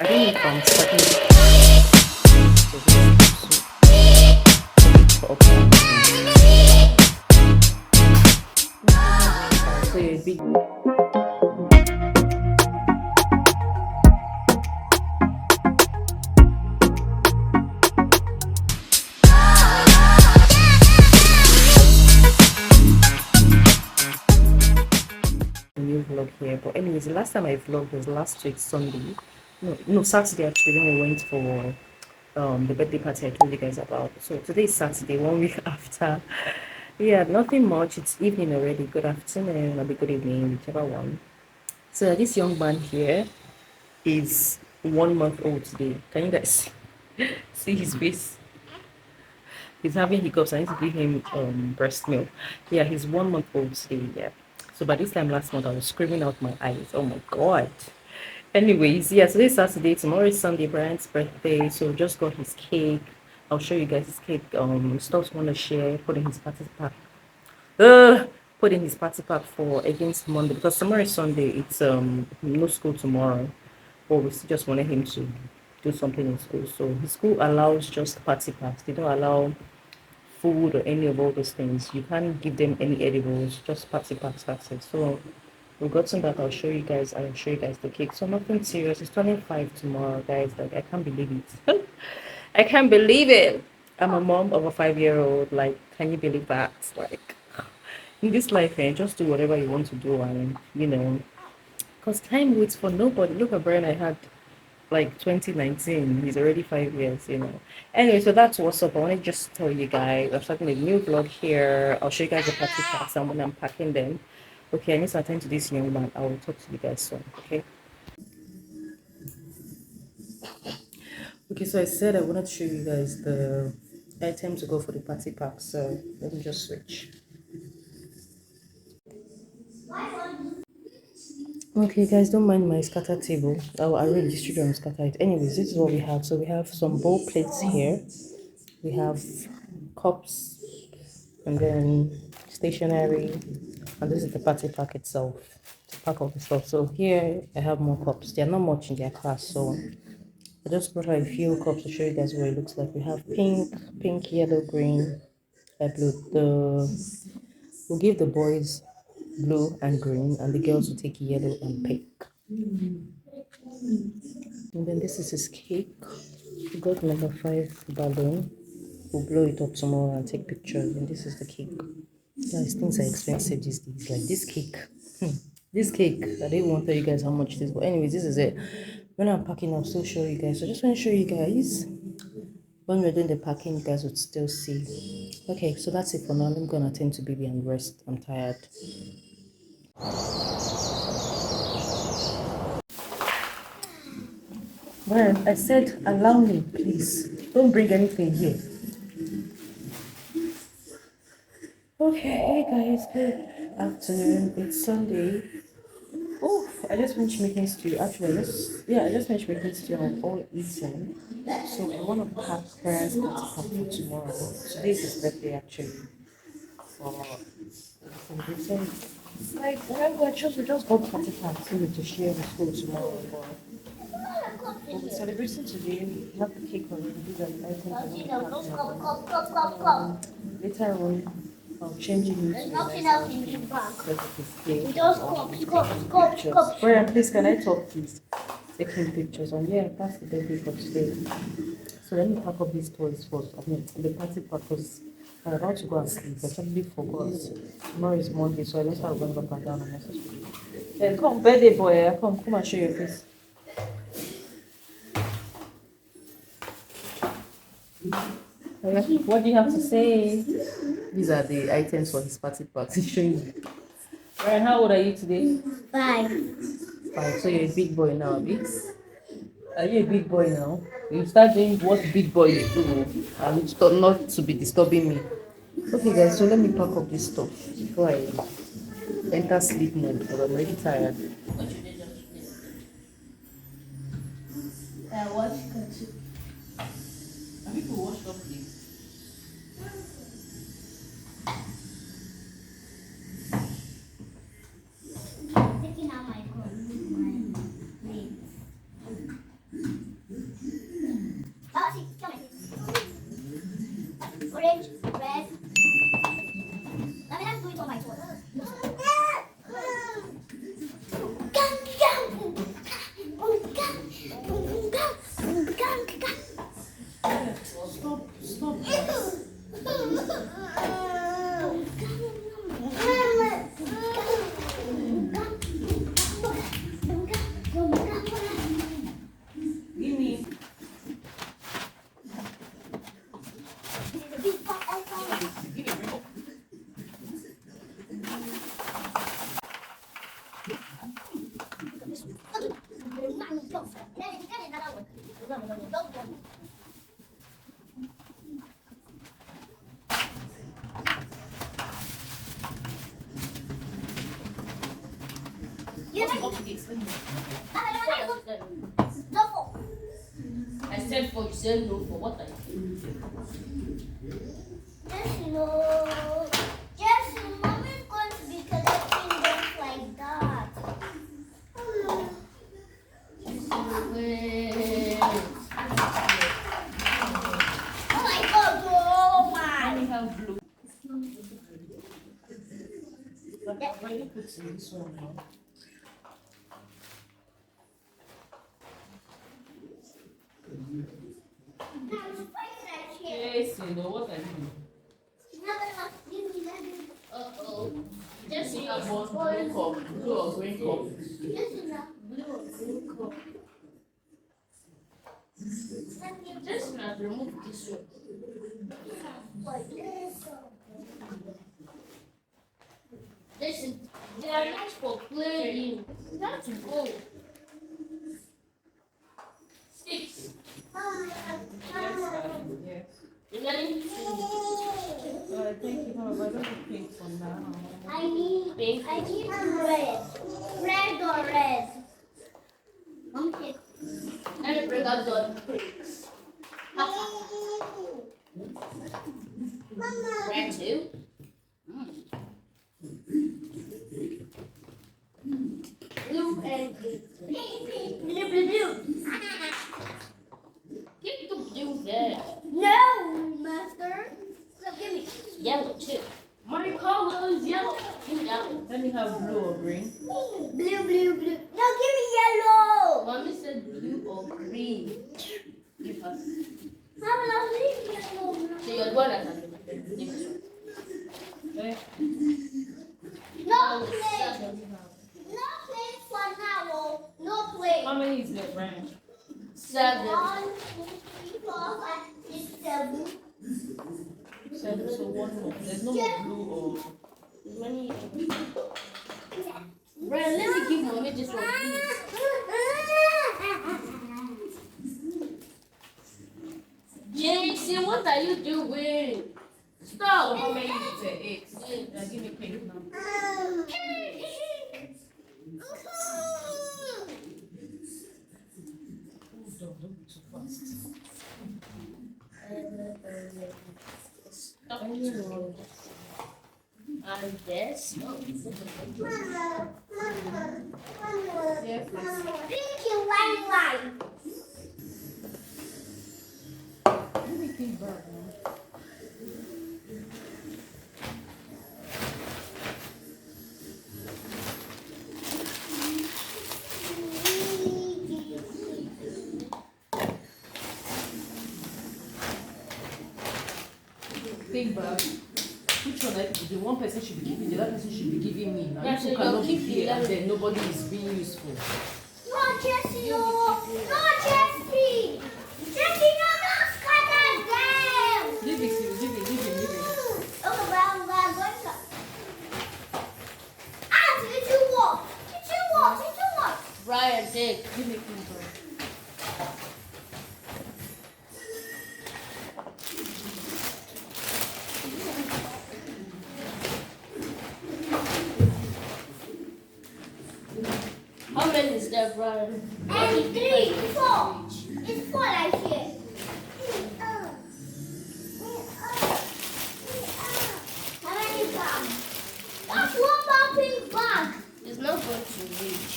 I don't know if I'm starting so you're a big new vlog here. But anyways, the last time I vlogged was last week Sunday. No, Saturday actually, when we went for the birthday party I told you guys about. So today is Saturday, 1 week after. Yeah, nothing much. It's evening already. Good afternoon, or good evening, whichever one. So this young man here is 1 month old today. Can you guys see his face? He's having hiccups. I need to give him breast milk. Yeah, he's 1 month old today. Yeah. So by this time last month, I was screaming out my eyes. Oh my god. Anyways, yeah, today's Saturday, tomorrow is Sunday, Brian's birthday. So just got his cake. I'll show you guys his cake. Stuff want to share, put in his party pack. Put in his party pack for against Monday because tomorrow is Sunday. It's no school tomorrow. But we still just wanted him to do something in school. So his school allows just party packs. They don't allow food or any of all those things. You can't give them any edibles, just party packs, that's it. So we've gotten that. I'll show you guys. I'll show you guys the cake. So nothing serious. It's turning 5 tomorrow, guys. Like I can't believe it. I can't believe it. I'm a mom of a 5-year-old. Like, can you believe that? Like in this life, just do whatever you want to do, and because time waits for nobody. Look at Brian. I had like 2019. He's already 5 years. Anyway, so that's what's up. I want to just tell you guys I'm starting a new vlog here. I'll show you guys the party packs and when I'm packing them. Okay, I need to attend to this young man. I will talk to you guys soon. Okay, so I said I wanted to show you guys the items to go for the party pack. So let me just switch. Okay, guys, don't mind my scatter table. I'll arrange this children scatter it. Anyways, this is what we have. So we have some bowl plates here. We have cups and then stationery, and this is the party pack itself to pack all the stuff. So here I have more cups. They're not much in their class, so I just brought out a few cups to show you guys what it looks like. We have pink, yellow, green, blue. We'll give the boys blue and green, and the girls will take yellow and pink. And then this is his cake. We got number 5 balloon. We'll blow it up tomorrow and take pictures. And this is the cake. Guys, things are expensive these days. Like this cake. This cake. I didn't want to tell you guys how much it is. But anyways, this is it. When I'm packing, I'll still show you guys. So I just want to show you guys. When we're doing the packing, you guys would still see. Okay, so that's it for now. I'm going to attend to baby and rest. I'm tired. Well, I said, allow me, please. Don't bring anything here. Okay, hey guys, good afternoon. It's Sunday. Oh, I just finished making stew. Actually, I just finished making stew. I'm all eating. So I want to pack Brian's party pack for tomorrow. Today is his birthday, actually. For celebrating. Like, whatever, we just got party pack to share with school tomorrow. But we're celebrating today. We have the cake already. These are the items I want to pack. Later on, I'll change it into a nice outfit because of his cake. Pictures. Brian, please, can I talk, please? Taking pictures. And yeah, that's the birthday for today. So let me pack up these toys first. I mean, the party pack because I'm about to go and sleep. I totally forgot. Tomorrow is Monday, so I don't start going up and down unnecessarily. Yeah, come, birthday boy. Come and show your face. What do you have to say? These are the items for his party pack. Showing you. Ryan, how old are you today? 5. 5. So you're a big boy now, Abi? Are you a big boy now? You start doing what big boys do and stop not to be disturbing me. Okay, guys, so let me pack up this stuff before I enter sleep mode because I'm really tired. Watch cartoon. Have you washed up, please? Taking out my plate. I said for you said no for what I did. Just no. Just mom is going to be collecting them like that. Oh my God! Oh my! Let me have blue. Yeah. When you put in this one now. Yes, you know what I mean. Uh-oh. Just I want blue cup, blue or green cup. Just remove this one. Listen, they are nice for playing. You have to go. 6. Yes. 11. Thank you, Mama. I don't need pink for now. I need Pink. red. Red or red? Okay. Let me bring out the picks. Red 2. Blue and green. Blue, blue, blue. Keep the blue there. No, master. So give me. Yellow 2. My color is yellow. Give me that one. Let me have blue or green. Blue, blue, blue. No, give me yellow. Mommy said blue or green. Give her. Mama, I'll leave yellow. So you're the one that has been give this one. Okay. No Oh, play. 7. No play for now. No play. How many is there, Brian? 7. 1, 2, 3, 4, 5, 6, 7. 7, so one more. There's no more blue or. Money. Brian, let me give mommy this one, please. Jason, what are you doing? Stop. How many is there? 8. Yeah, give me pink now. Don't be too fast. Stop. And this. Yes, please. Pinky one. Give me pink bag now. Pink bag. Which one? Like, the one person should be giving, the other person should be giving me. Now, Yeah, you so cannot you'll be keep here and the- then nobody is being useful. No, Jessie, no. No, Jessie. Jessie, no, don't scatter them. Leave it, leave it. Okay, but I'm going to. Ah, did you walk? Brian, take. Give me pink bag. How many is there, Brian? And 3, 4. It's 4 right here. How many bags? That's one more pink bag. It's not going to reach.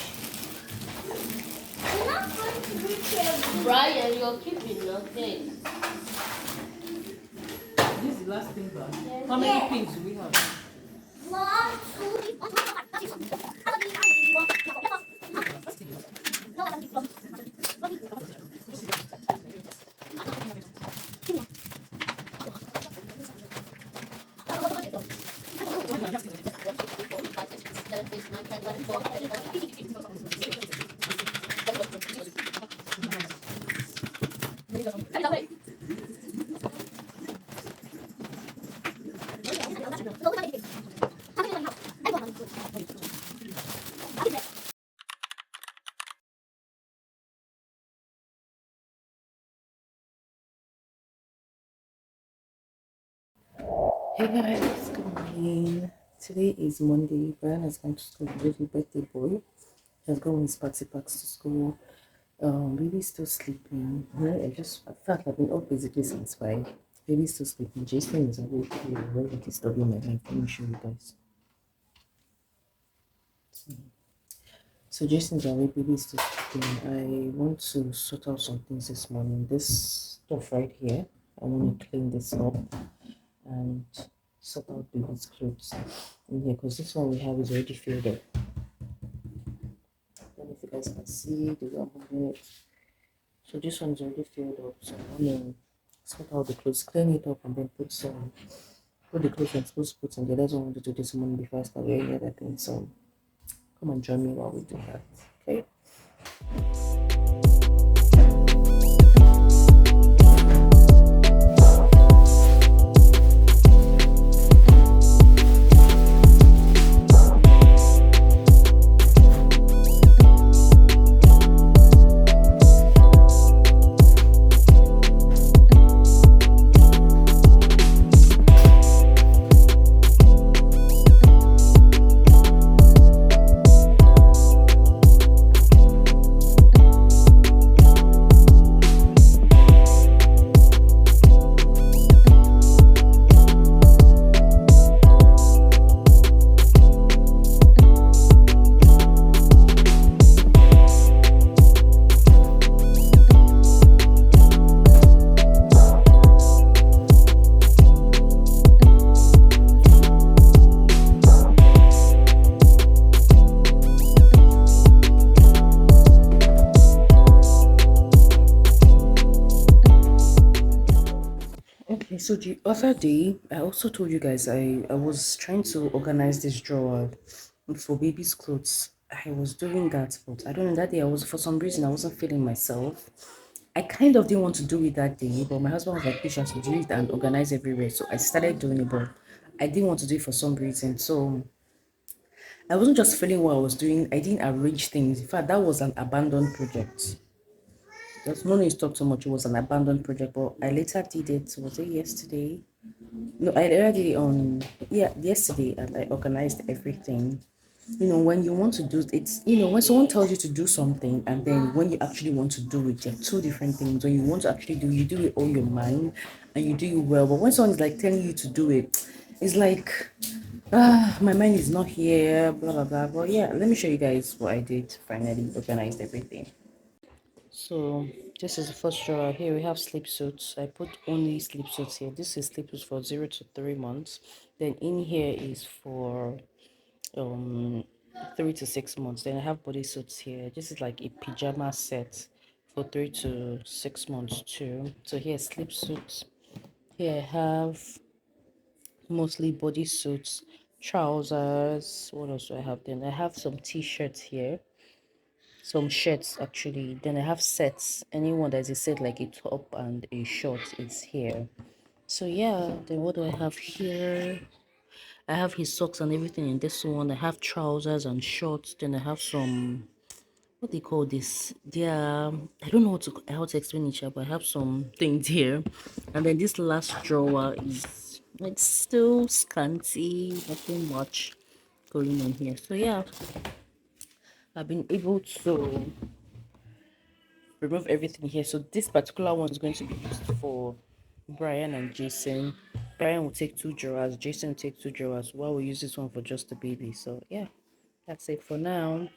I'm not going to reach every. Brian, you're keeping nothing. This is the last pink bag. How many pinks do we have? 1, 2. Hey guys, good morning. Today is Monday. Brian has gone to school. Baby birthday boy. He has gone with his party packs to school. Baby's still sleeping. Yeah, in fact, I've been up basically since 5. Baby's still sleeping. Jason is awake here, really disturbing my life. Let me show you guys. So Jason's awake, baby's still sleeping. I want to sort out some things this morning. This stuff right here, I want to clean this up and sort out baby's clothes in here because this one we have is already filled up. I don't know if you guys can see the way I'm moving it. So this one is already filled up. So I'm gonna sort out the clothes, clean it up, and then put the clothes I'm supposed to put in there. That's what I want to do this morning before I start wearing other things. So come and join me while we do that. Okay. Okay, so the other day, I also told you guys I was trying to organize this drawer for baby's clothes. I was doing that, but I don't know, that day I was, for some reason, I wasn't feeling myself. I kind of didn't want to do it that day, but my husband was like, "Patience, we do it and organize everywhere." So I started doing it, but I didn't want to do it for some reason. So I wasn't just feeling what I was doing, I didn't arrange things. In fact, that was an abandoned project. There's no need to talk too much, it was an abandoned project, but I later did it. Was it yesterday? No, I already on yesterday, and I organized everything. You know, when you want to do it's, when someone tells you to do something and then when you actually want to do it, they're two different things. When you want to actually do, you do it all your mind and you do it well. But when someone's like telling you to do it, it's like, my mind is not here, blah blah blah. But yeah, let me show you guys what I did. Finally organized everything. So this is the first drawer. Here we have sleep suits. I put only sleep suits here. This is sleep suits for 0 to 3 months. Then in here is for um 3 to 6 months. Then I have bodysuits here. This is like a pajama set for 3 to 6 months too. So here sleep suits. Here I have mostly bodysuits, trousers. What else do I have? Then I have some t-shirts here, some shirts actually. Then I have sets. Anyone that is a set like a top and a short is here. So yeah, then what do I have here? I have his socks and everything in this one. I have trousers and shorts. Then I have some, what they call this? They are, I don't know how to explain it, but I have some things here. And then this last drawer is, it's still scanty, nothing much going on here. So yeah, I've been able to remove everything here. So this particular one is going to be used for Brian and Jason. Brian will take 2 drawers, Jason will take 2 drawers, while we use this one for just the baby. So yeah, that's it for now.